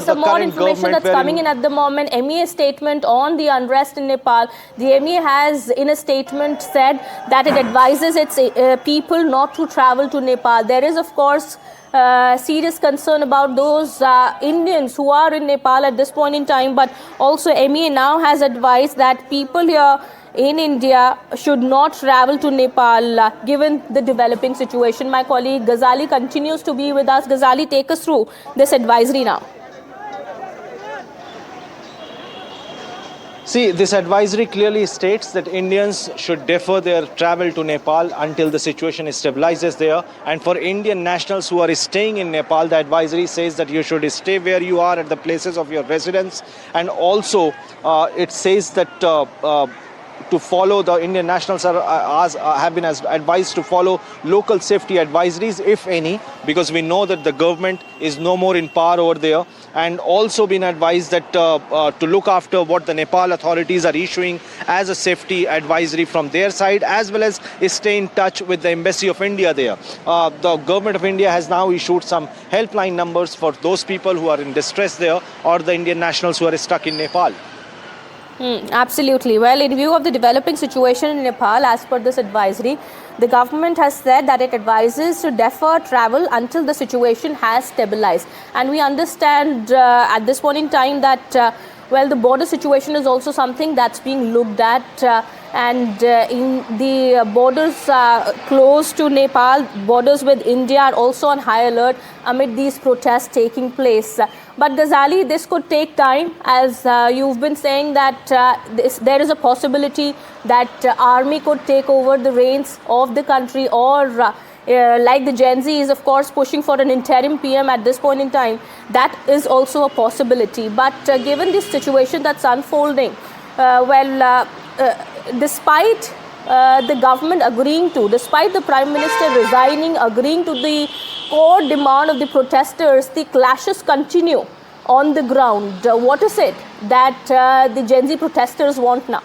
Some more information that's coming in at the moment. MEA statement on the unrest in Nepal. The MEA has, in a statement, said that it advises its people not to travel to Nepal. There is, of course, serious concern about those Indians who are in Nepal at this point in time. But also, MEA now has advised that people here in India should not travel to Nepal given the developing situation. My colleague Ghazali continues to be with us. Ghazali, take us through this advisory now. See, this advisory clearly states that Indians should defer their travel to Nepal until the situation stabilizes there. And for Indian nationals who are staying in Nepal, the advisory says that you should stay where you are at the places of your residence. And also, it says that to follow, the Indian nationals have been advised to follow local safety advisories, if any, because we know that the government is no more in power over there, and also been advised that to look after what the Nepal authorities are issuing as a safety advisory from their side, as well as stay in touch with the Embassy of India there. The government of India has now issued some helpline numbers for those people who are in distress there, or the Indian nationals who are stuck in Nepal. Absolutely. Well, in view of the developing situation in Nepal, as per this advisory, the government has said that it advises to defer travel until the situation has stabilized. And we understand at this point in time that, well, the border situation is also something that's being looked at. And in the borders close to Nepal, borders with India are also on high alert amid these protests taking place. But Ghazali, this could take time, as you've been saying that there is a possibility that army could take over the reins of the country, or like the Gen Z is, of course, pushing for an interim PM at this point in time. That is also a possibility. But given this situation that's unfolding, despite the government agreeing to, despite the Prime Minister resigning, agreeing to the core demand of the protesters, the clashes continue on the ground. What is it that the Gen Z protesters want now?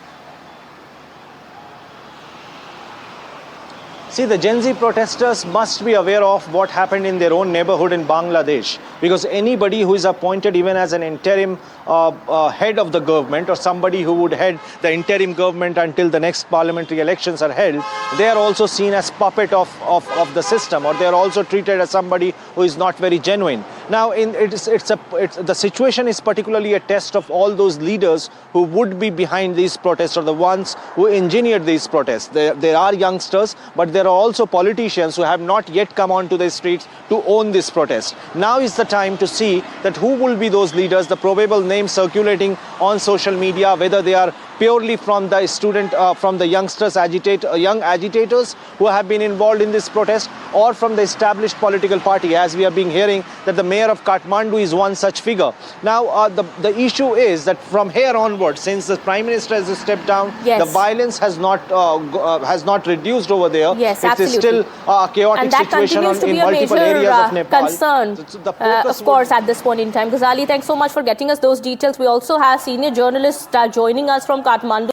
See, the Gen Z protesters must be aware of what happened in their own neighborhood in Bangladesh, because anybody who is appointed even as an interim head of the government, or somebody who would head the interim government until the next parliamentary elections are held, they are also seen as puppet of the system, or they are also treated as somebody who is not very genuine. Now, the situation is particularly a test of all those leaders who would be behind these protests, or the ones who engineered these protests. There are youngsters, but there are also politicians who have not yet come onto the streets to own this protest. Now is the time to see that who will be those leaders, the probable names circulating on social media, whether they are purely from the from the youngsters, young agitators who have been involved in this protest, or from the established political party, as we have been hearing that the mayor of Kathmandu is one such figure. Now, the issue is that from here onward, since the Prime Minister has stepped down, the violence has not reduced over there. Yes, it is still a chaotic situation in multiple areas of Nepal. Concern, of course, at this point in time. Ghazali, thanks so much for getting us those details. We also have senior journalists joining us from Kathmandu.